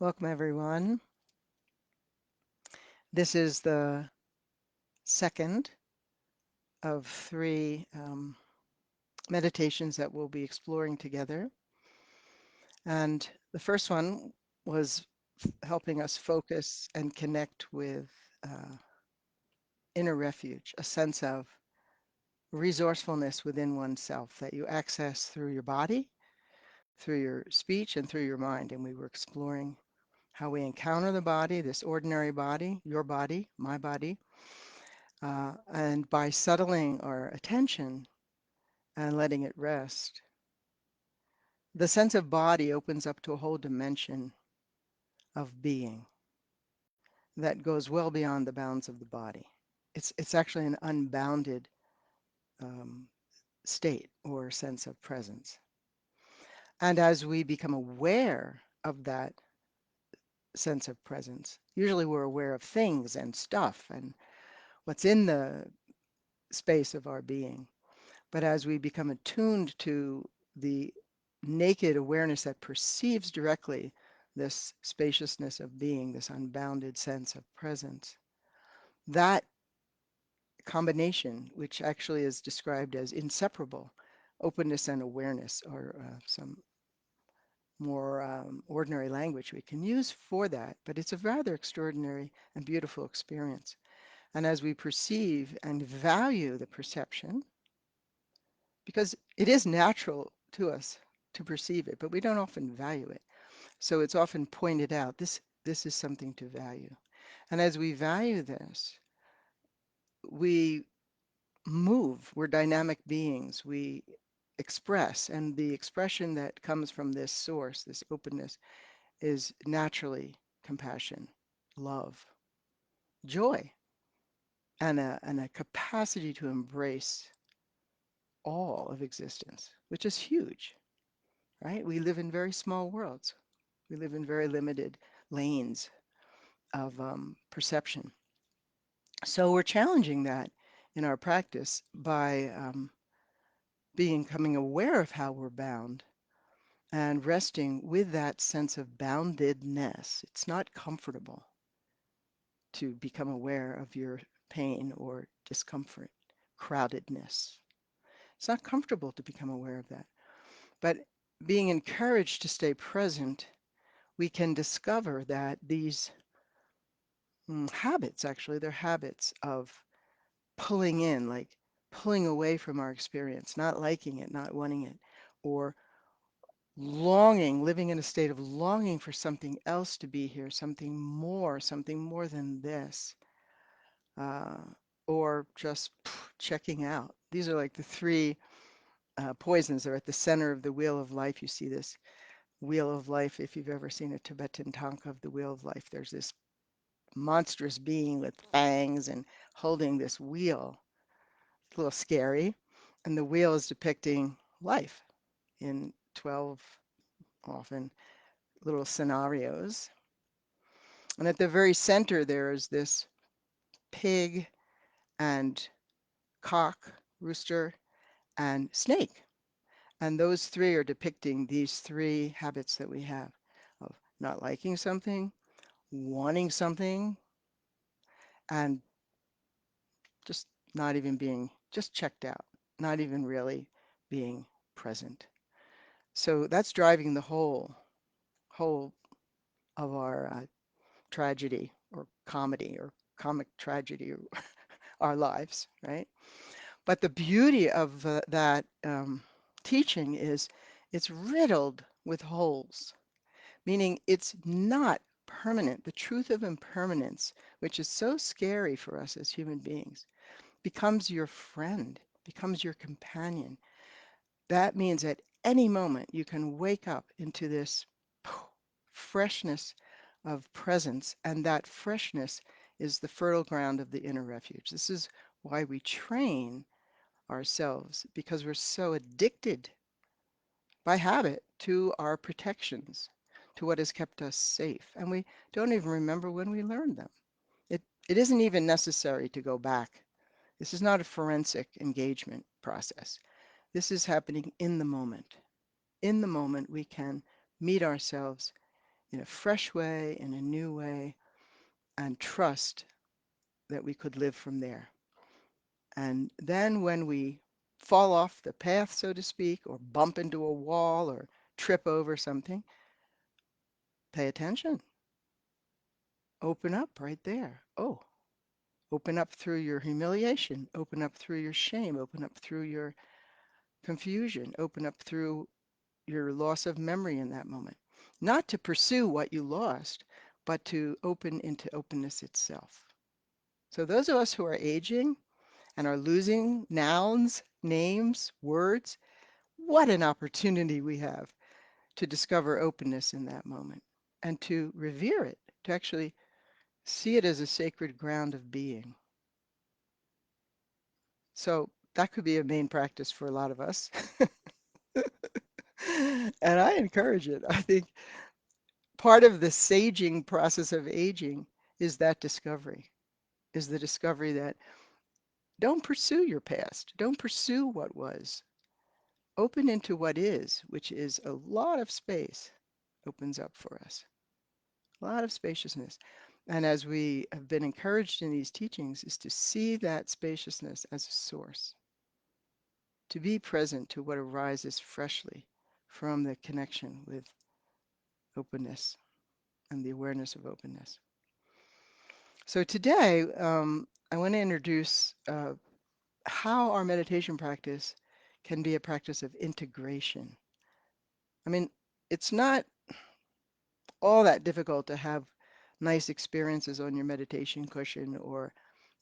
Welcome, everyone. This is the second of three meditations that we'll be exploring together. And the first one was helping us focus and connect with uh, inner refuge, a sense of resourcefulness within oneself that you access through your body, through your speech, and through your mind. And we were exploring how we encounter the body, this ordinary body, your body, my body, and by settling our attention and letting it rest, the sense of body opens up to a whole dimension of being that goes well beyond the bounds of the body. It's actually an unbounded um, state or sense of presence. And as we become aware of that sense of presence, usually we're aware of things and stuff and what's in the space of our being. But as we become attuned to the naked awareness that perceives directly this spaciousness of being, this unbounded sense of presence, that combination, which actually is described as inseparable, openness and awareness, or some more ordinary language we can use for that, but it's a rather extraordinary and beautiful experience. And as we perceive and value the perception, because it is natural to us to perceive it, but we don't often value it. So it's often pointed out this is something to value. And as we value this, we move, we're dynamic beings, we express, and the expression that comes from this source, this openness, is naturally compassion, love, joy, and a capacity to embrace all of existence, which is huge, right? We live in very small worlds. We live in very limited lanes of perception. So we're challenging that in our practice by becoming aware of how we're bound and resting with that sense of boundedness. It's not comfortable to become aware of your pain or discomfort, crowdedness. It's not comfortable to become aware of that. But being encouraged to stay present, we can discover that these habits, actually, they're habits of pulling in, like pulling away from our experience, not liking it, not wanting it, or longing, living in a state of longing for something else to be here, something more than this, uh, or just checking out. These are like the three poisons that are at the center of the wheel of life. You see this wheel of life. If you've ever seen a Tibetan tanka of the wheel of life, there's this monstrous being with fangs and holding this wheel. It's a little scary. And the wheel is depicting life in 12 often little scenarios. And at the very center, there is this pig and cock, rooster, and snake. And those three are depicting these three habits that we have of not liking something, wanting something, and just not even being just checked out, not even really being present. So that's driving the whole of our tragedy or comedy or comic tragedy, our lives, right? But the beauty of that teaching is it's riddled with holes, meaning it's not permanent. The truth of impermanence, which is so scary for us as human beings, becomes your friend, becomes your companion. That means at any moment you can wake up into this freshness of presence, and that freshness is the fertile ground of the inner refuge. This is why we train ourselves, because we're so addicted by habit to our protections, to what has kept us safe. And we don't even remember when we learned them. It isn't even necessary to go back. This is not a forensic engagement process. This is happening in the moment. In the moment, we can meet ourselves in a fresh way, in a new way, and trust that we could live from there. And then when we fall off the path, so to speak, or bump into a wall or trip over something, pay attention. Open up right there. Oh, open up through your humiliation, open up through your shame, open up through your confusion, open up through your loss of memory in that moment. Not to pursue what you lost, but to open into openness itself. So, those of us who are aging and are losing nouns, names, words, what an opportunity we have to discover openness in that moment and to revere it, to actually see it as a sacred ground of being. So, that could be a main practice for a lot of us. And I encourage it. I think part of the saging process of aging is that discovery, is the discovery that don't pursue your past, don't pursue what was. Open into what is, which is a lot of space opens up for us, a lot of spaciousness. And as we have been encouraged in these teachings, is to see that spaciousness as a source, to be present to what arises freshly from the connection with openness and the awareness of openness. So today, I want to introduce how our meditation practice can be a practice of integration. I mean, it's not all that difficult to have nice experiences on your meditation cushion, or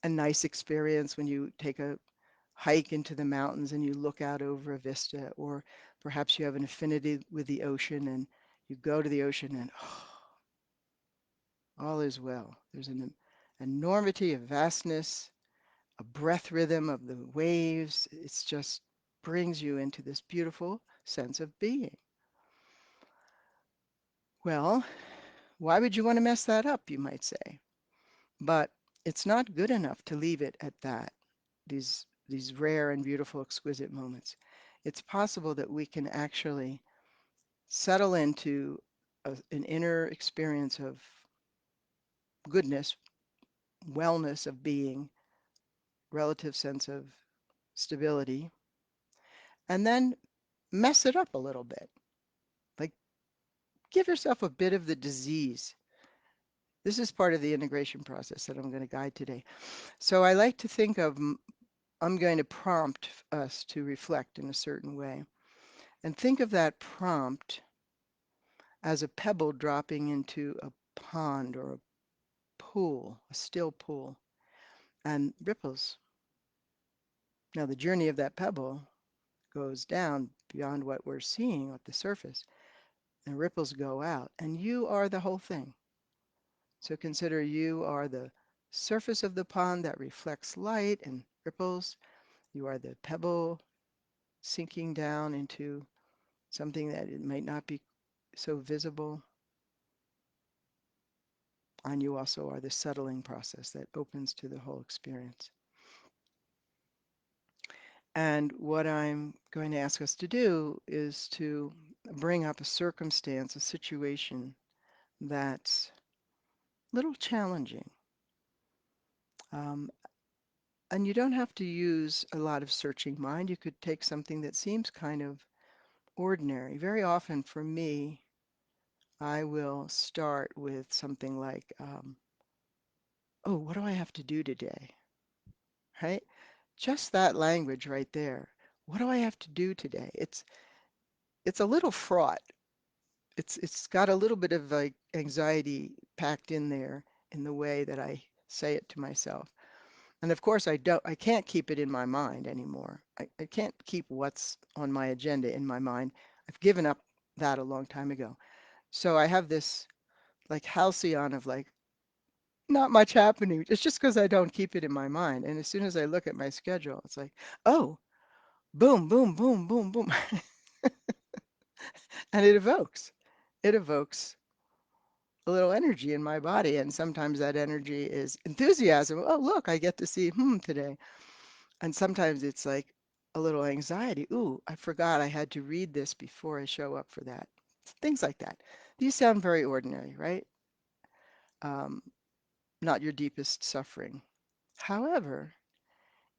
a nice experience when you take a hike into the mountains and you look out over a vista, or perhaps you have an affinity with the ocean and you go to the ocean and oh, all is well. There's an enormity of vastness, a breath rhythm of the waves. It's just brings you into this beautiful sense of being. Well, why would you want to mess that up, you might say? But it's not good enough to leave it at that, these rare and beautiful, exquisite moments. It's possible that we can actually settle into an inner experience of goodness, wellness of being, relative sense of stability, and then mess it up a little bit. Like, give yourself a bit of the disease. This is part of the integration process that I'm going to guide today. So I like to think of, I'm going to prompt us to reflect in a certain way. And think of that prompt as a pebble dropping into a pond or a pool, a still pool, and ripples. Now, the journey of that pebble goes down beyond what we're seeing at the surface, and ripples go out, and you are the whole thing. So consider you are the surface of the pond that reflects light and ripples. You are the pebble sinking down into something that it might not be so visible. And you also are the settling process that opens to the whole experience. And what I'm going to ask us to do is to bring up a circumstance, a situation that's a little challenging. Um, and you don't have to use a lot of searching mind. You could take something that seems kind of ordinary. Very often for me, I will start with something like, oh, what do I have to do today? Right? Just that language right there. What do I have to do today? It's a little fraught. It's got a little bit of like anxiety packed in there in the way that I say it to myself. And of course I can't keep it in my mind anymore. I can't keep what's on my agenda in my mind. I've given up that a long time ago. So I have this like halcyon of like not much happening. It's just because I don't keep it in my mind. And as soon as I look at my schedule, it's like, oh, boom, boom, boom, boom, boom. And it evokes a little energy in my body. And sometimes that energy is enthusiasm. Oh, look, I get to see today. And sometimes it's like a little anxiety. Ooh, I forgot I had to read this before I show up for that. things like that. These sound very ordinary, right? Um, Not your deepest suffering. However,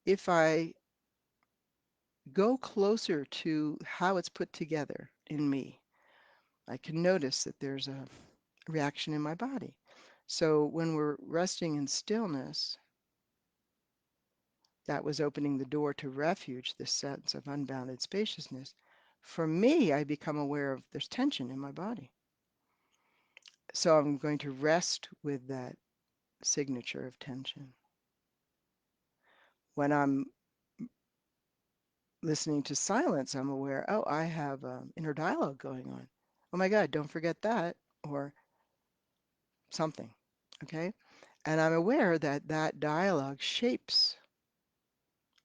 if I go closer to how it's put together in me, I can notice that there's a reaction in my body. So when we're resting in stillness, that was opening the door to refuge, this sense of unbounded spaciousness. For me, I become aware of there's tension in my body. So I'm going to rest with that signature of tension. When I'm listening to silence, I'm aware, oh, I have inner dialogue going on. Oh my God, don't forget that, or something. Okay. And I'm aware that that dialogue shapes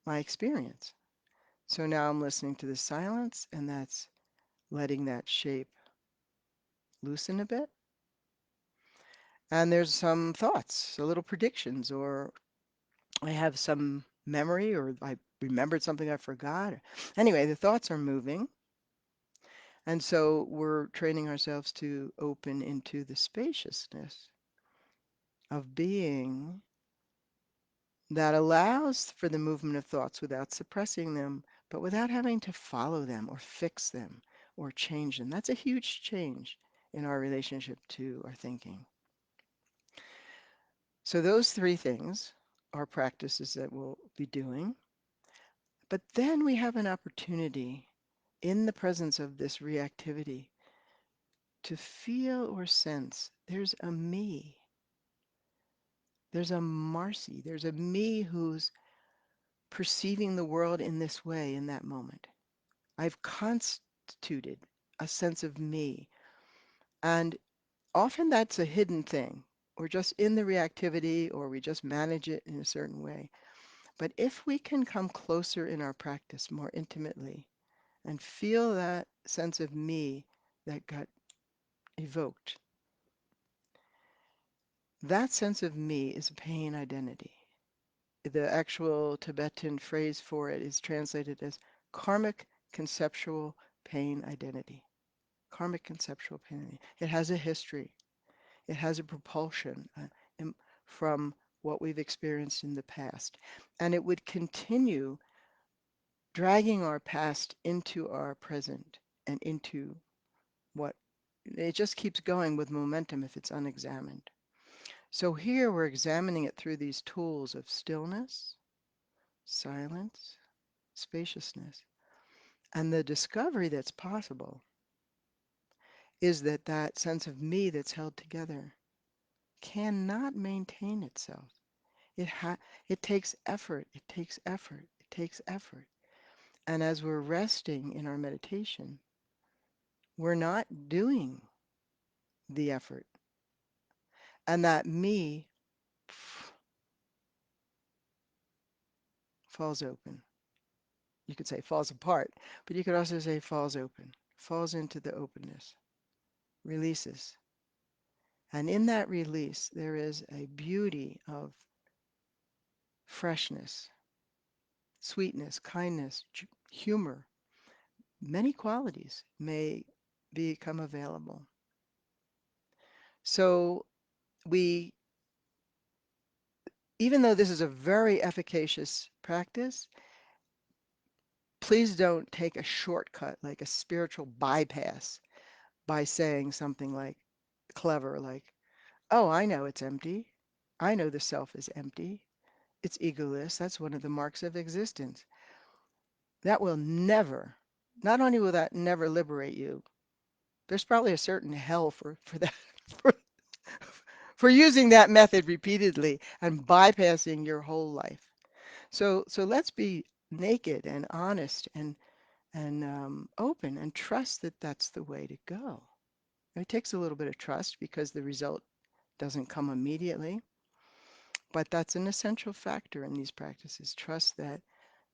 my experience. So now I'm listening to the silence, and that's letting that shape loosen a bit. And there's some thoughts, so little predictions, or I have some memory, or I remembered something I forgot. Anyway, the thoughts are moving. And so we're training ourselves to open into the spaciousness of being that allows for the movement of thoughts without suppressing them, but without having to follow them or fix them or change them. That's a huge change in our relationship to our thinking. So those three things are practices that we'll be doing. But then we have an opportunity in the presence of this reactivity to feel or sense there's a me. There's a Marcy. There's a me who's perceiving the world in this way in that moment. I've constituted a sense of me. And often that's a hidden thing. We're just in the reactivity or we just manage it in a certain way. But if we can come closer in our practice more intimately and feel that sense of me that got evoked, that sense of me is pain identity. The actual Tibetan phrase for it is translated as karmic conceptual pain identity. Karmic conceptual pain identity. It has a history. It has a propulsion from what we've experienced in the past. And it would continue dragging our past into our present and into what it just keeps going with momentum if it's unexamined. So here we're examining it through these tools of stillness, silence, spaciousness. And the discovery that's possible is that that sense of me that's held together cannot maintain itself. It it takes effort, it takes effort, it takes effort. And as we're resting in our meditation, we're not doing the effort. And that me falls open. You could say falls apart, but you could also say falls open, falls into the openness, releases. And in that release, there is a beauty of freshness, sweetness, kindness, humor. Many qualities may become available. So we, even though this is a very efficacious practice, please don't take a shortcut like a spiritual bypass by saying something like clever, like, oh, I know it's empty. I know the self is empty. It's egoless. That's one of the marks of existence. That will never, not only will that never liberate you, there's probably a certain hell for that, for, for using that method repeatedly and bypassing your whole life. So let's be naked and honest and open and trust that that's the way to go. It takes a little bit of trust because the result doesn't come immediately, but that's an essential factor in these practices. Trust that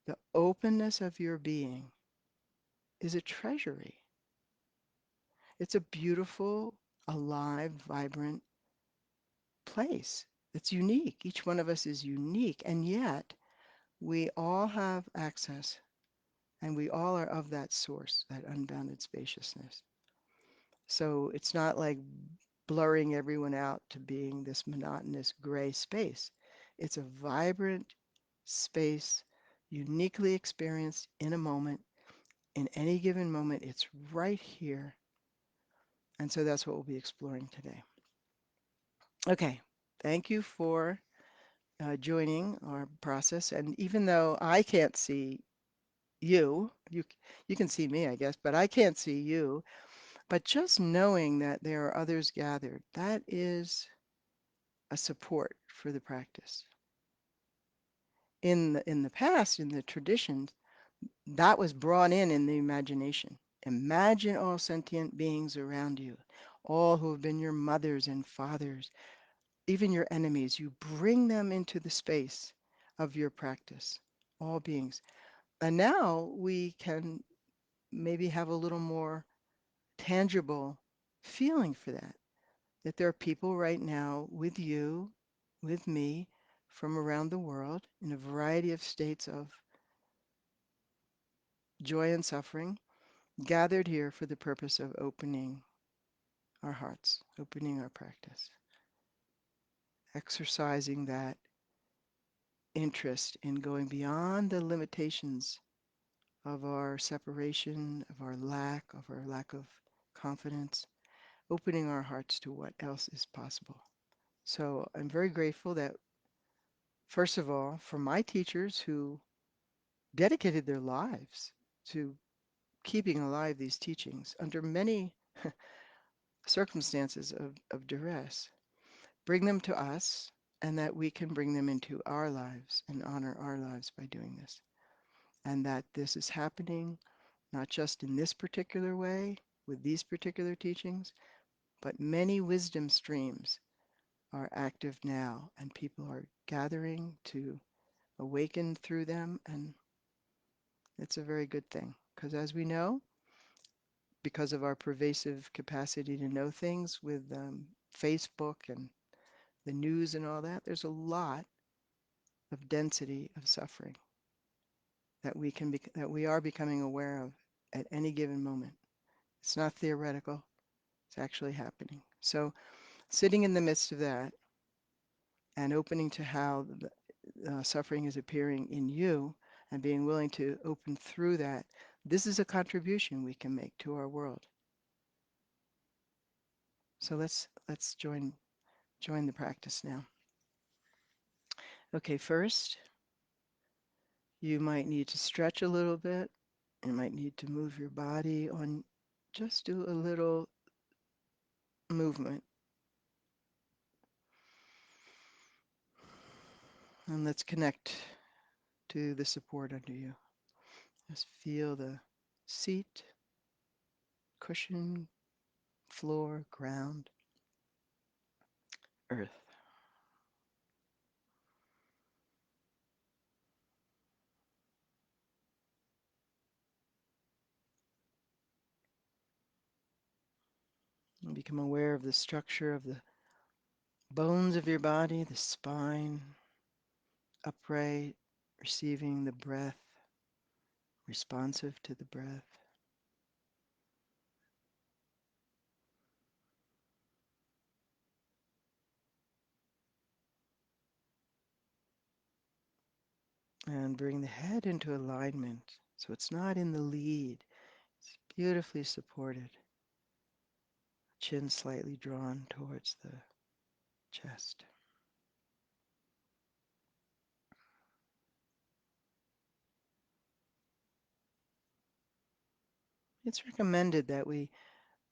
the openness of your being is a treasury. It's a beautiful, alive, vibrant place. It's unique. Each one of us is unique, and yet we all have access and we all are of that source, that unbounded spaciousness. So it's not like blurring everyone out to being this monotonous gray space. It's a vibrant space, uniquely experienced in a moment. In any given moment, it's right here. And so that's what we'll be exploring today. Okay, thank you for joining our process. And even though I can't see you can see me, I guess, but I can't see you. But just knowing that there are others gathered, that is a support for the practice. In the past, in the traditions, that was brought in the imagination. Imagine all sentient beings around you, all who have been your mothers and fathers, even your enemies. You bring them into the space of your practice, all beings. And now we can maybe have a little more tangible feeling for that, that there are people right now with you, with me, from around the world in a variety of states of joy and suffering, gathered here for the purpose of opening our hearts, opening our practice, exercising that interest in going beyond the limitations of our separation, of our lack of confidence, opening our hearts to what else is possible. So I'm very grateful that, first of all, for my teachers who dedicated their lives to keeping alive these teachings under many circumstances of duress, bring them to us, and that we can bring them into our lives and honor our lives by doing this. And that this is happening not just in this particular way with these particular teachings, but many wisdom streams are active now, and people are gathering to awaken through them, and it's a very good thing. Because as we know, because of our pervasive capacity to know things with Facebook and the news and all that, there's a lot of density of suffering that we are becoming aware of at any given moment. It's not theoretical; it's actually happening. So, sitting in the midst of that and opening to how the suffering is appearing in you, and being willing to open through that, this is a contribution we can make to our world. So let's join the practice now. Okay, first, you might need to stretch a little bit. You might need to move your body on, just do a little movement. And let's connect to the support under you. Just feel the seat, cushion, floor, ground, earth. And become aware of the structure of the bones of your body, the spine, upright, receiving the breath, responsive to the breath. And bring the head into alignment so it's not in the lead. It's beautifully supported. Chin slightly drawn towards the chest. It's recommended that we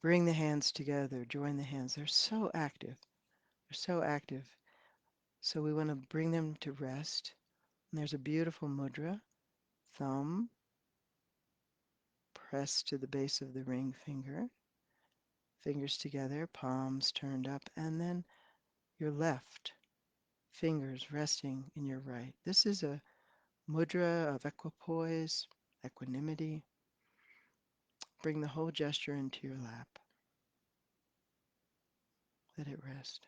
bring the hands together, join the hands. They're so active. They're so active. So we want to bring them to rest. And there's a beautiful mudra. Thumb pressed to the base of the ring finger. Fingers together, palms turned up, and then your left fingers resting in your right. This is a mudra of equipoise, equanimity. Bring the whole gesture into your lap. Let it rest.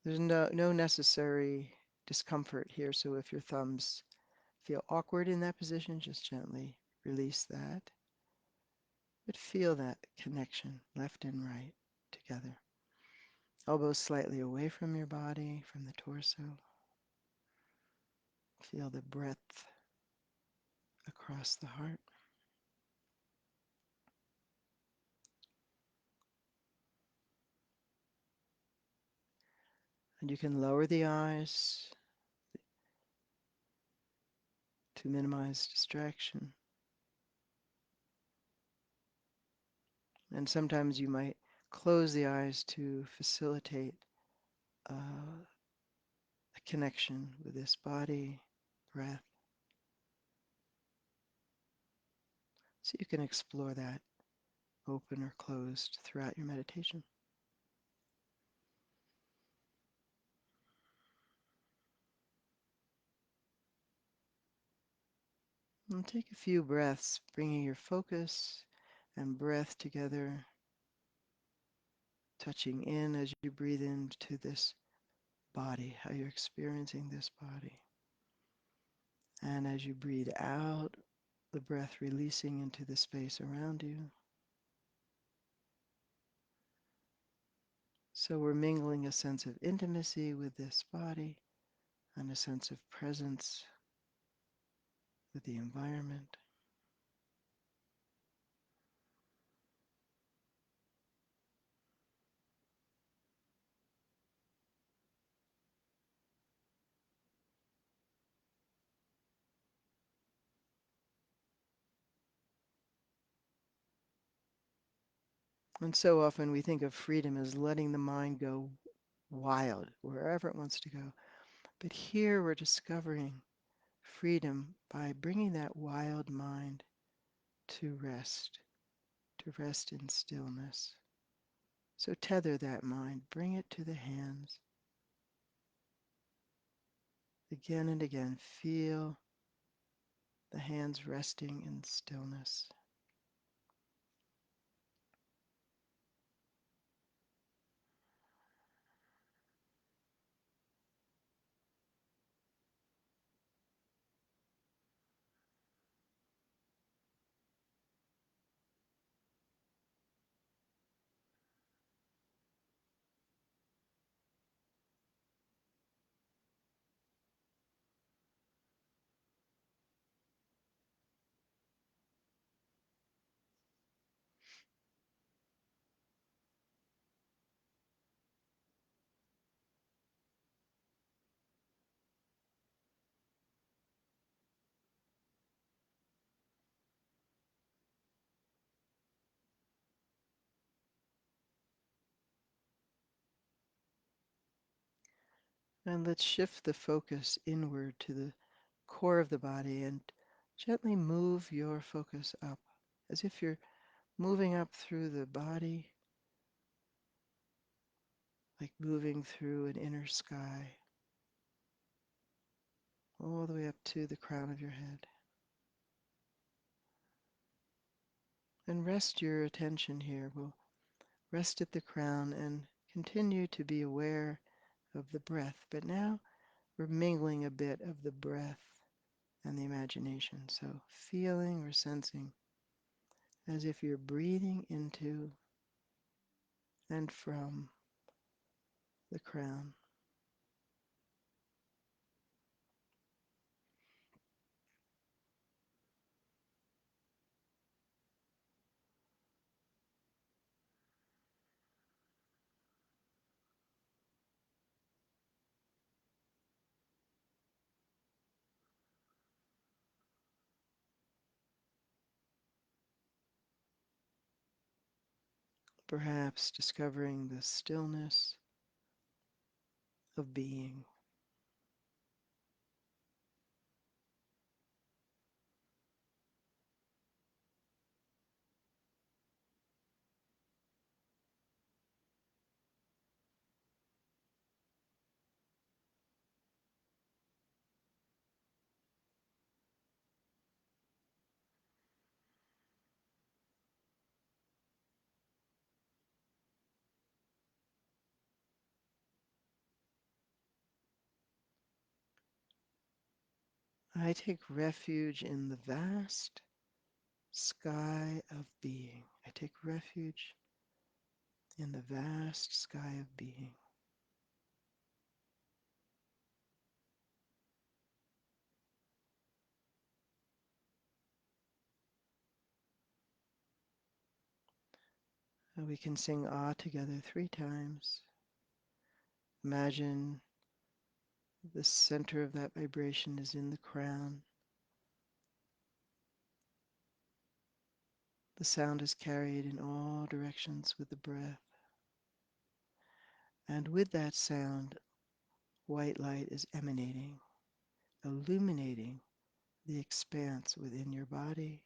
There's no necessary discomfort here, so if your thumbs feel awkward in that position, just gently release that. But feel that connection, left and right, together. Elbows slightly away from your body, from the torso. Feel the breadth across the heart. And you can lower the eyes to minimize distraction. And sometimes you might close the eyes to facilitate a connection with this body, breath. So you can explore that open or closed throughout your meditation. And take a few breaths, bringing your focus and breath together, touching in as you breathe into this body, how you're experiencing this body. And as you breathe out, the breath releasing into the space around you. So we're mingling a sense of intimacy with this body and a sense of presence with the environment. And so often we think of freedom as letting the mind go wild, wherever it wants to go. But here we're discovering freedom by bringing that wild mind to rest in stillness. So tether that mind, bring it to the hands. Again and again, feel the hands resting in stillness. And let's shift the focus inward to the core of the body and gently move your focus up as if you're moving up through the body, like moving through an inner sky, all the way up to the crown of your head. And rest your attention here. We'll rest at the crown and continue to be aware of the breath. But now we're mingling a bit of the breath and the imagination. So feeling or sensing as if you're breathing into and from the crown. Perhaps discovering the stillness of being. I take refuge in the vast sky of being. I refuge in the vast sky of being. We can sing Ah together 3 times. Imagine the center of that vibration is in the crown. The sound is carried in all directions with the breath. And with that sound, white light is emanating, illuminating the expanse within your body,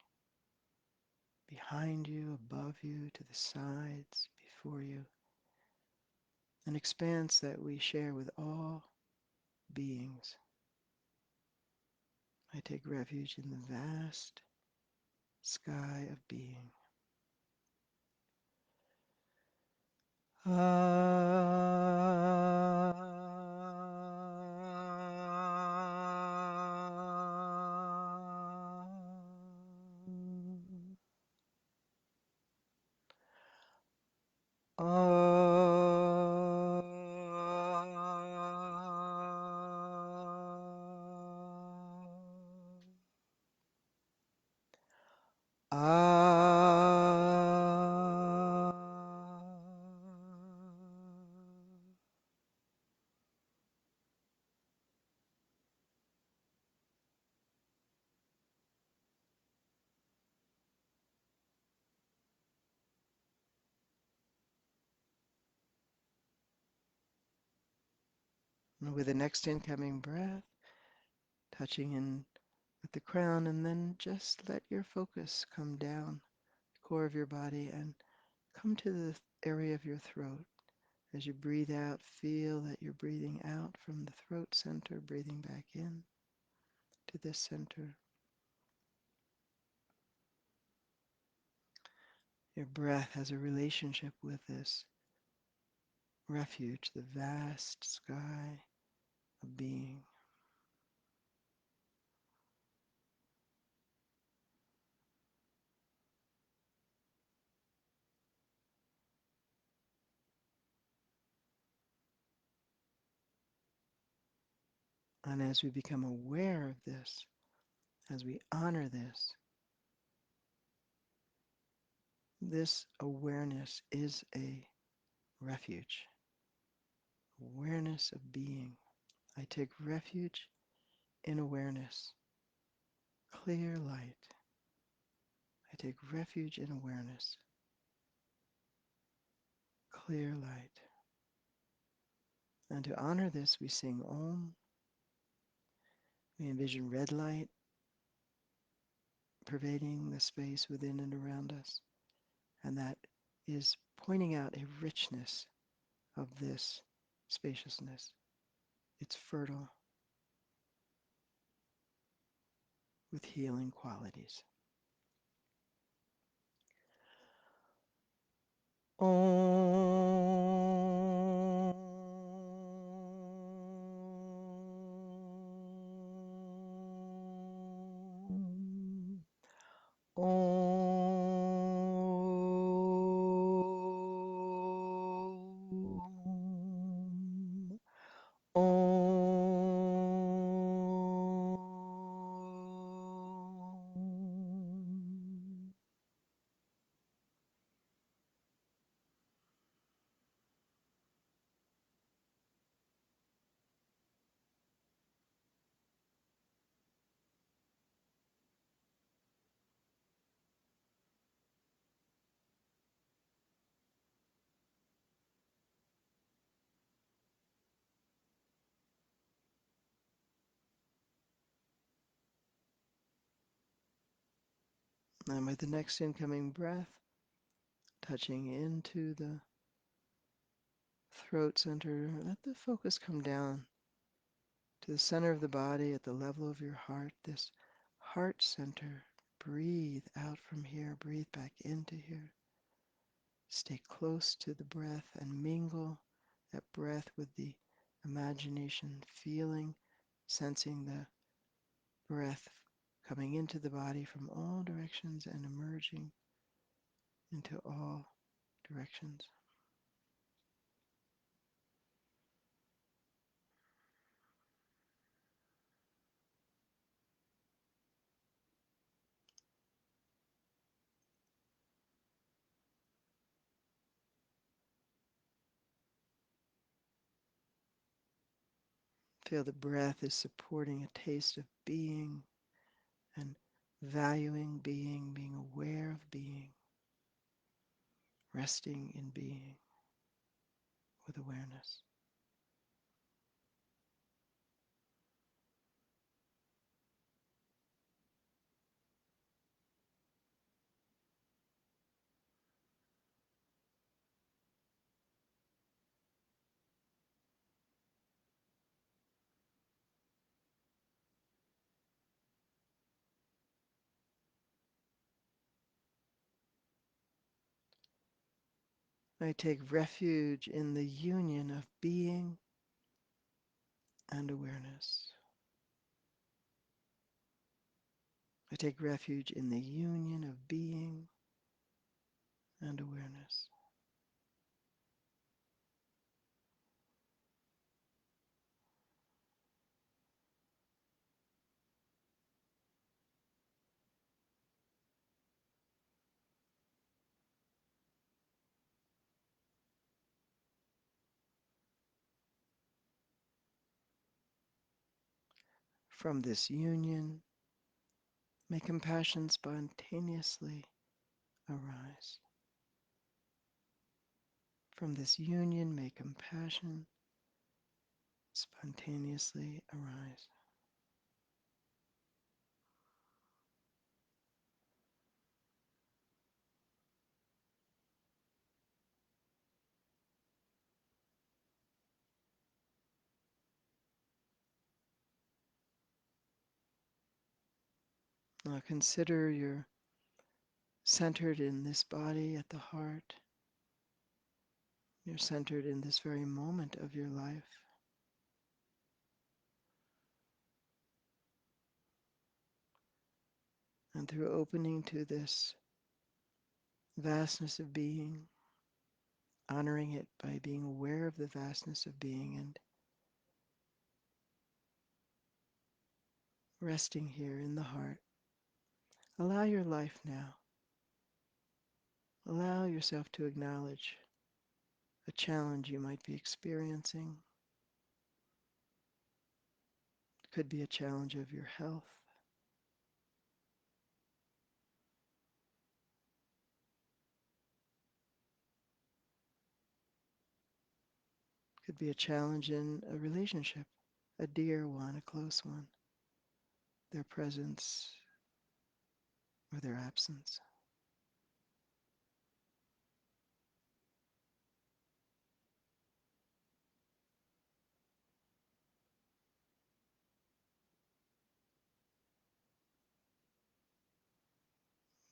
behind you, above you, to the sides, before you. An expanse that we share with all beings. I take refuge in the vast sky of being. And with the next incoming breath, touching in at the crown, and then just let your focus come down the core of your body and come to the area of your throat. As you breathe out, feel that you're breathing out from the throat center, breathing back in to this center. Your breath has a relationship with this refuge, the vast sky of being. And as we become aware of this, as we honor this, this awareness is a refuge, awareness of being. I take refuge in awareness, clear light. I take refuge in awareness, clear light. And to honor this, we sing Om. We envision red light pervading the space within and around us, and that is pointing out a richness of this spaciousness. It's fertile with healing qualities. Om. Om. Om. And with the next incoming breath, touching into the throat center, let the focus come down to the center of the body at the level of your heart, this heart center. Breathe out from here, breathe back into here. Stay close to the breath and mingle that breath with the imagination, feeling, sensing the breath coming into the body from all directions and emerging into all directions. Feel the breath is supporting a taste of being and valuing being, being aware of being, resting in being with awareness. I take refuge in the union of being and awareness. I take refuge in the union of being and awareness. From this union, may compassion spontaneously arise. From this union, may compassion spontaneously arise. Now consider you're centered in this body at the heart. You're centered in this very moment of your life. And through opening to this vastness of being, honoring it by being aware of the vastness of being and resting here in the heart, allow your life now. Allow yourself to acknowledge a challenge you might be experiencing. It could be a challenge of your health. It could be a challenge in a relationship, a dear one, a close one, their presence or their absence.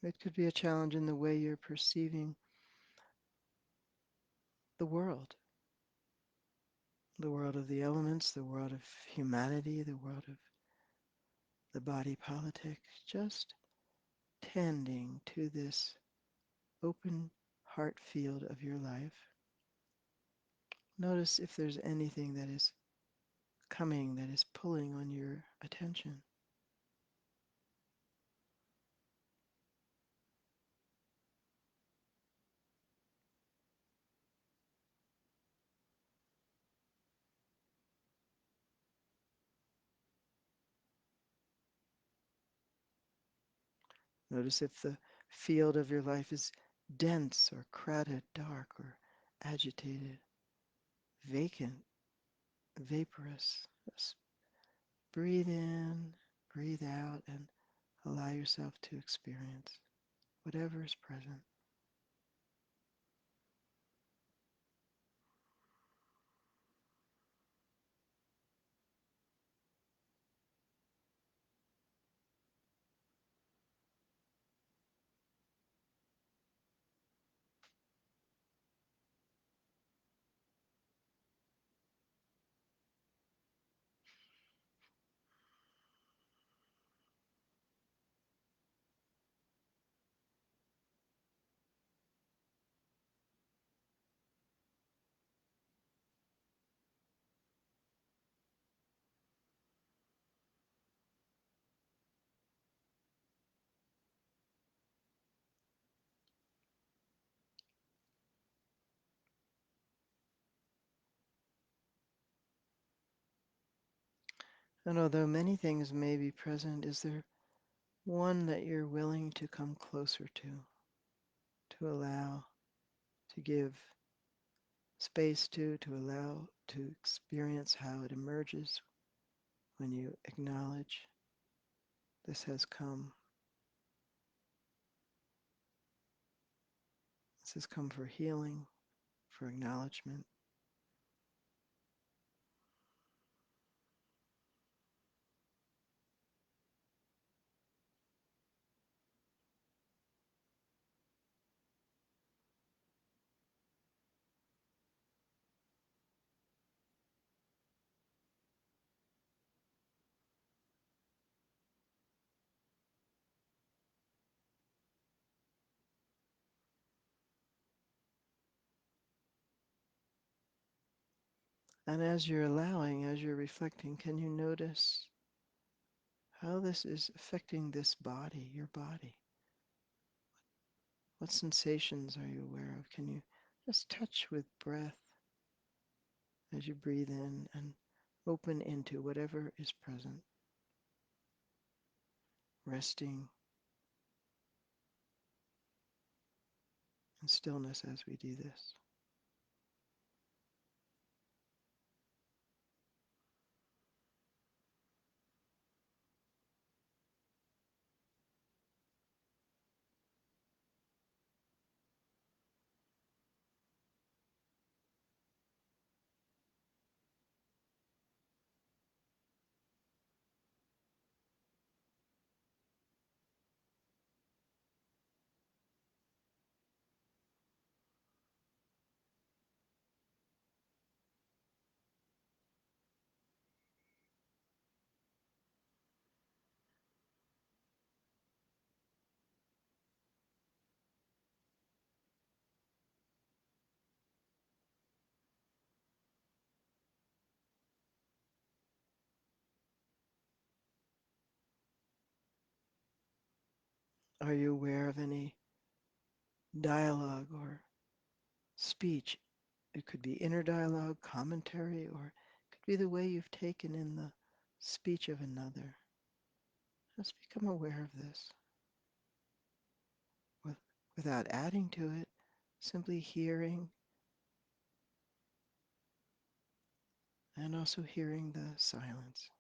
It could be a challenge in the way you're perceiving the world of the elements, the world of humanity, the world of the body politic, just tending to this open heart field of your life. Notice if there's anything that is coming, that is pulling on your attention. Notice if the field of your life is dense or crowded, dark or agitated, vacant, vaporous. Just breathe in, breathe out, and allow yourself to experience whatever is present. And although many things may be present, is there one that you're willing to come closer to allow, to give space to allow to experience how it emerges when you acknowledge this has come? This has come for healing, for acknowledgement. And as you're allowing, as you're reflecting, can you notice how this is affecting this body, your body? What sensations are you aware of? Can you just touch with breath as you breathe in and open into whatever is present, resting in stillness as we do this? Are you aware of any dialogue or speech? It could be inner dialogue, commentary, or it could be the way you've taken in the speech of another. Just become aware of this with, without adding to it, simply hearing and also hearing the silence.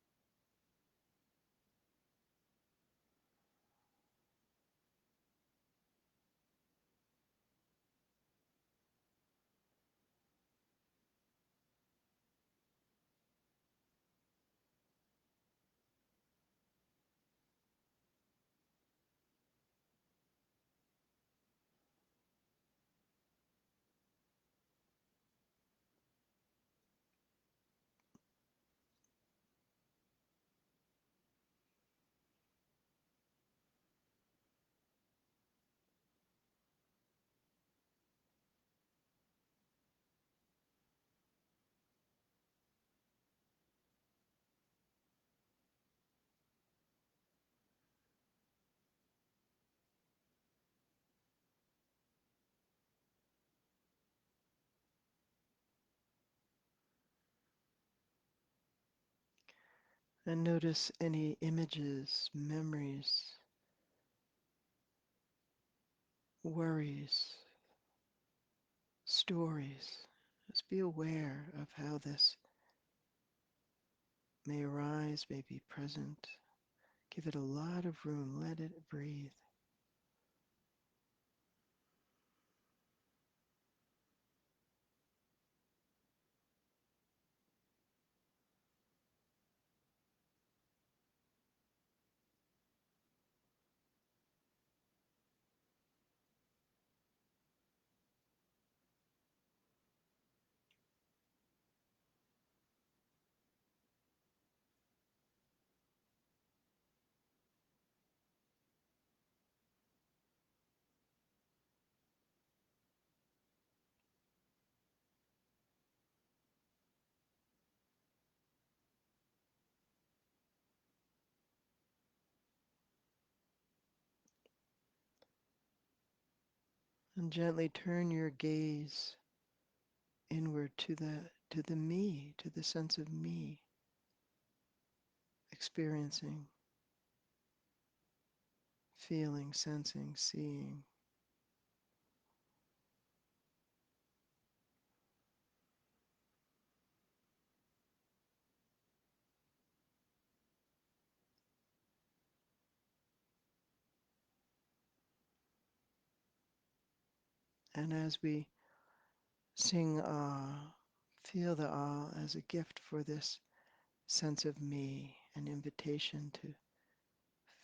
And notice any images, memories, worries, stories. Just be aware of how this may arise, may be present. Give it a lot of room. Let it breathe. And gently turn your gaze inward to the me, to the sense of me. experiencing, feeling, sensing, seeing. And as we sing feel the as a gift for this sense of me, an invitation to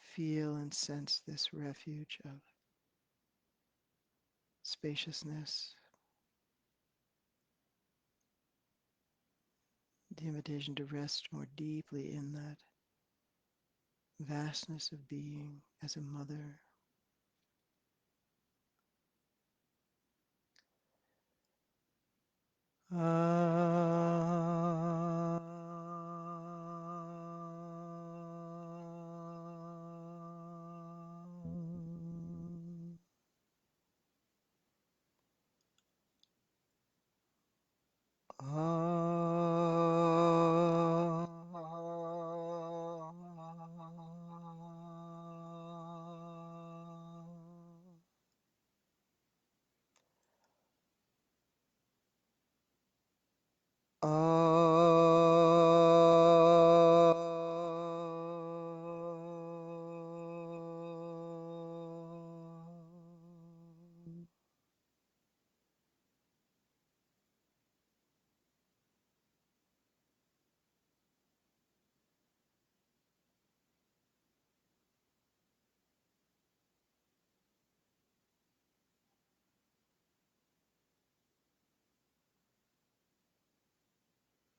feel and sense this refuge of spaciousness, the invitation to rest more deeply in that vastness of being as a mother.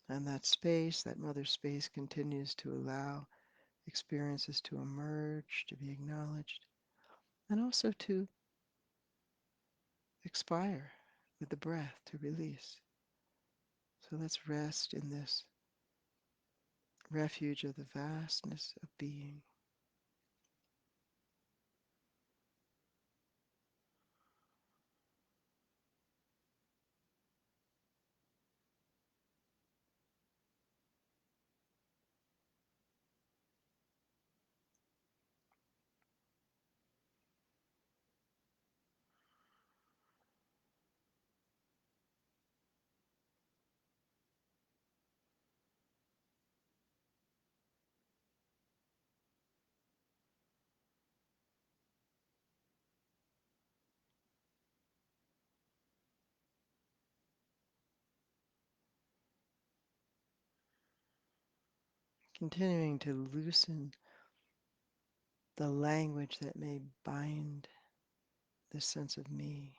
And that space, that mother space, continues to allow experiences to emerge, to be acknowledged, and also to expire with the breath, to release. So let's rest in this refuge of the vastness of being. Continuing to loosen the language that may bind this sense of me.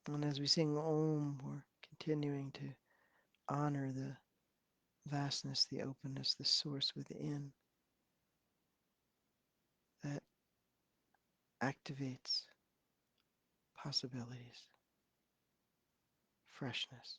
And as we sing Om, we're continuing to honor the vastness, the openness, the source within that activates possibilities, freshness.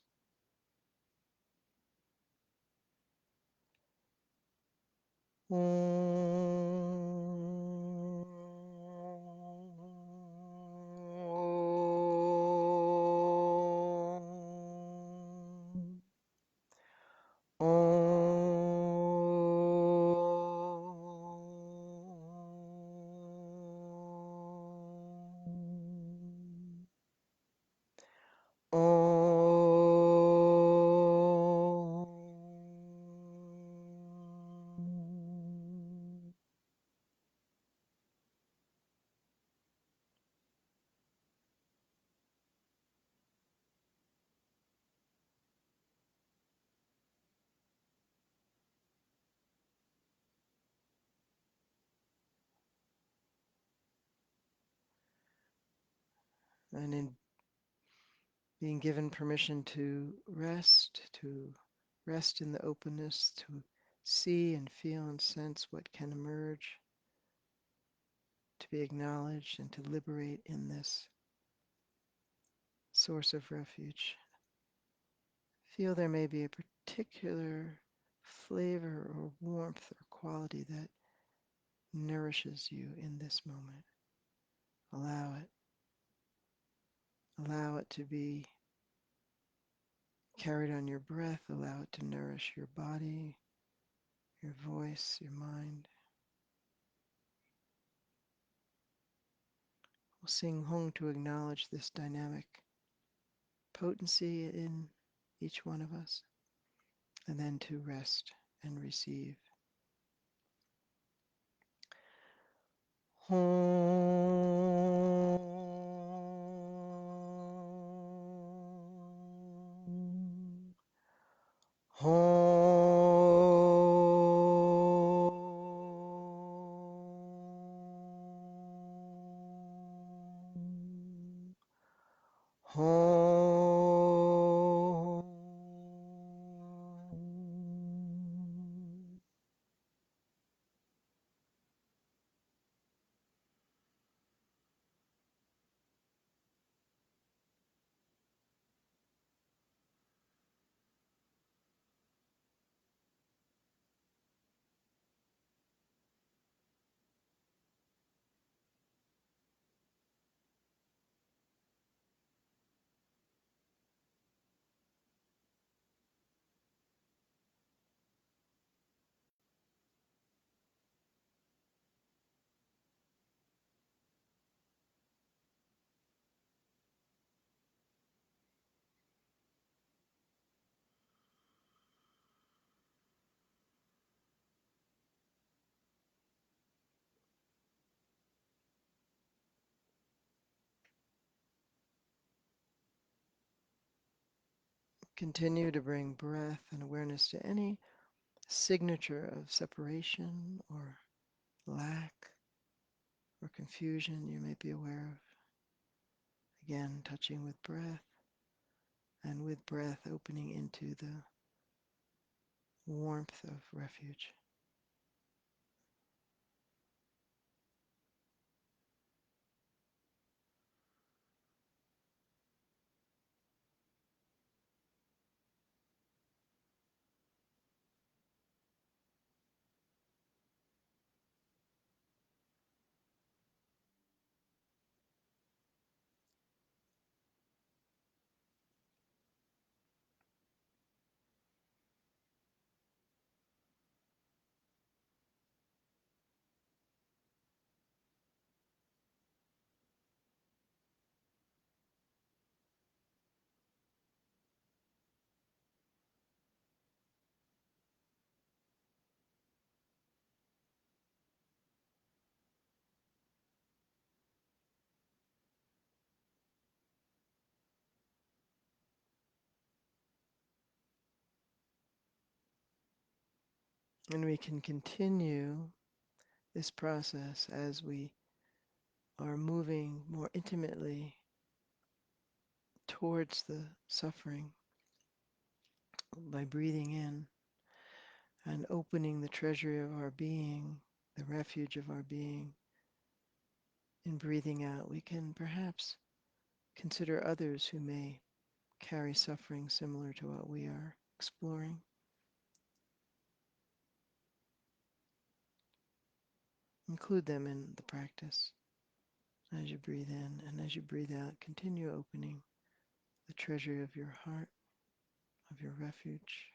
And in being given permission to rest in the openness, to see and feel and sense what can emerge, to be acknowledged and to liberate in this source of refuge. Feel there may be a particular flavor or warmth or quality that nourishes you in this moment. Allow it. Allow it to be carried on your breath. Allow it to nourish your body, your voice, your mind. We'll sing Hong to acknowledge this dynamic potency in each one of us, and then to rest and receive. Hong. Home, home. Continue to bring breath and awareness to any signature of separation or lack or confusion you may be aware of. Again, touching with breath, and with breath opening into the warmth of refuge. And we can continue this process as we are moving more intimately towards the suffering by breathing in and opening the treasury of our being, the refuge of our being. In breathing out, we can perhaps consider others who may carry suffering similar to what we are exploring. Include them in the practice as you breathe in, and as you breathe out, continue opening the treasury of your heart, of your refuge.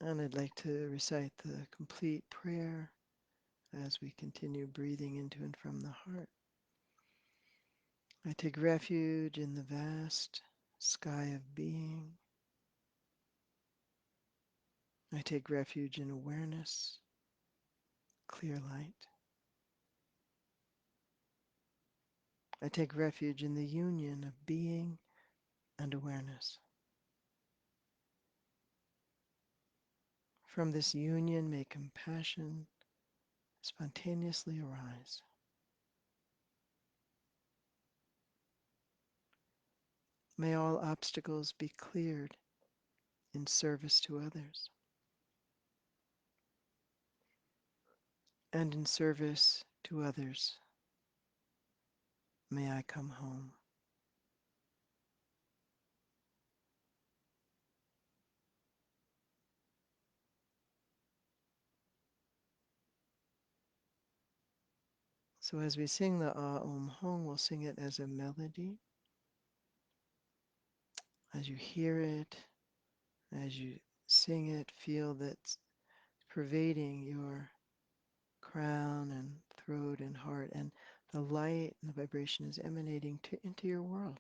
And I'd like to recite the complete prayer as we continue breathing into and from the heart. I take refuge in the vast sky of being. I take refuge in awareness, clear light. I take refuge in the union of being and awareness. From this union may compassion spontaneously arise. May all obstacles be cleared in service to others. And in service to others, may I come home. So as we sing the Ah Om Hong, we'll sing it as a melody. As you hear it, as you sing it, feel that it's pervading your crown and throat and heart, and the light and the vibration is emanating into your world,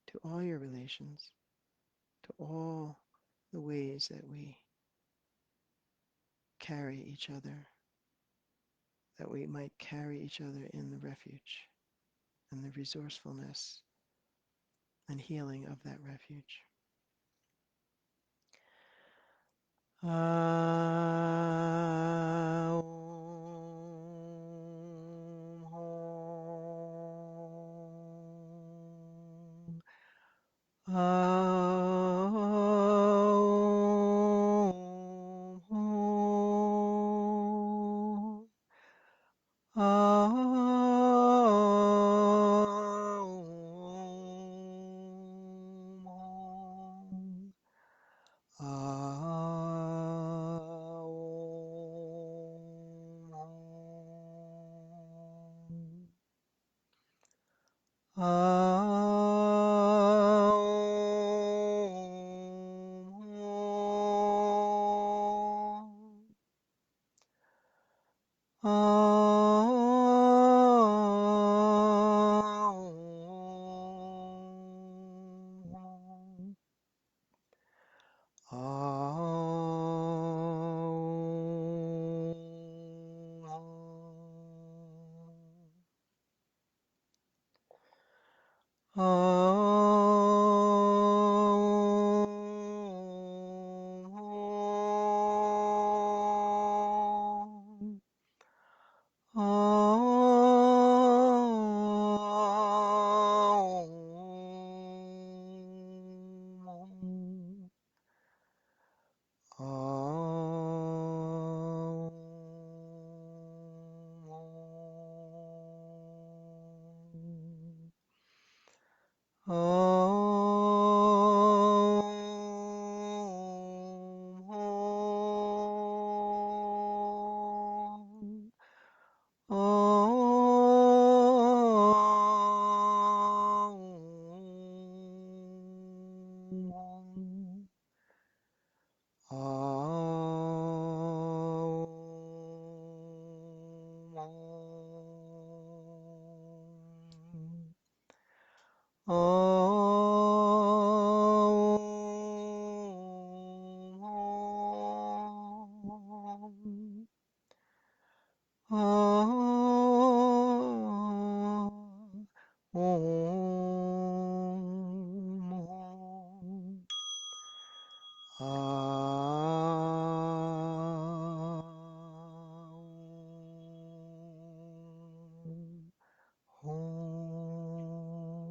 to all your relations, to all the ways that we carry each other, that we might carry each other in the refuge and the resourcefulness and healing of that refuge. Om Hom. Om Hom. Om.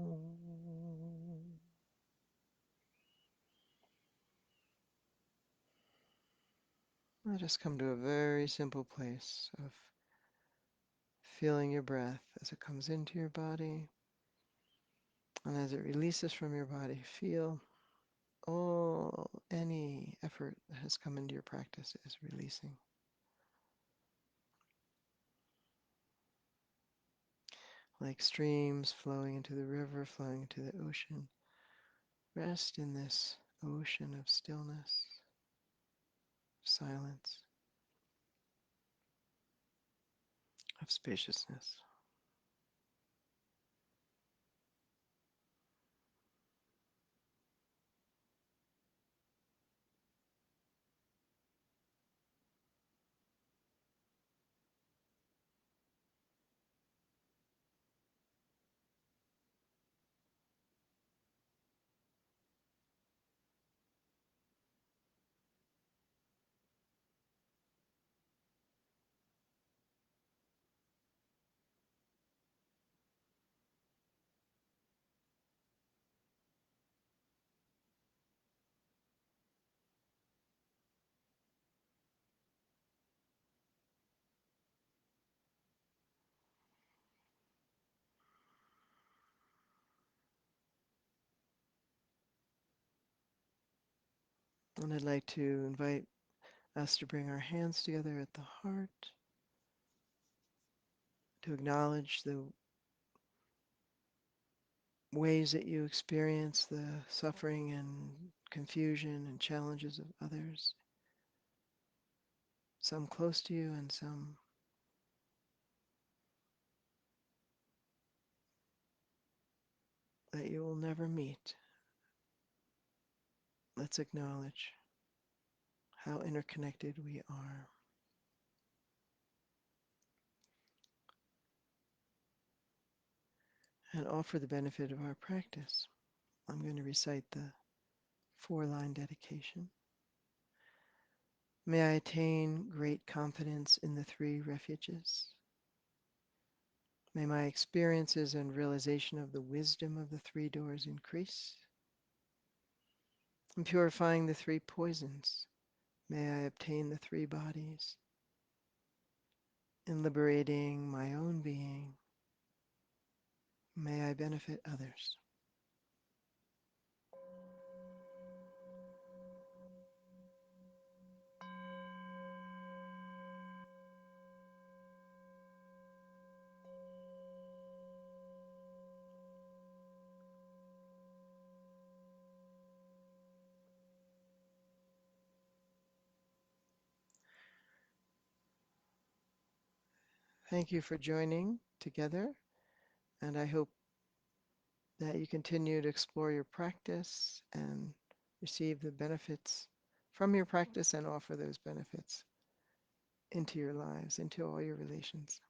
Let us come to a very simple place of feeling your breath as it comes into your body and as it releases from your body. Feel all any effort that has come into your practice is releasing. Like streams flowing into the river, flowing into the ocean. Rest in this ocean of stillness. silence, of spaciousness. And I'd like to invite us to bring our hands together at the heart, to acknowledge the ways that you experience the suffering and confusion and challenges of others, some close to you and some that you will never meet. Let's acknowledge how interconnected we are and offer the benefit of our practice. I'm going to recite the 4-line dedication. May I attain great confidence in the 3 refuges. May my experiences and realization of the wisdom of the 3 doors increase. In purifying the 3 poisons, may I obtain the 3 bodies. In liberating my own being, may I benefit others. Thank you for joining together, and I hope that you continue to explore your practice and receive the benefits from your practice and offer those benefits into your lives, into all your relations.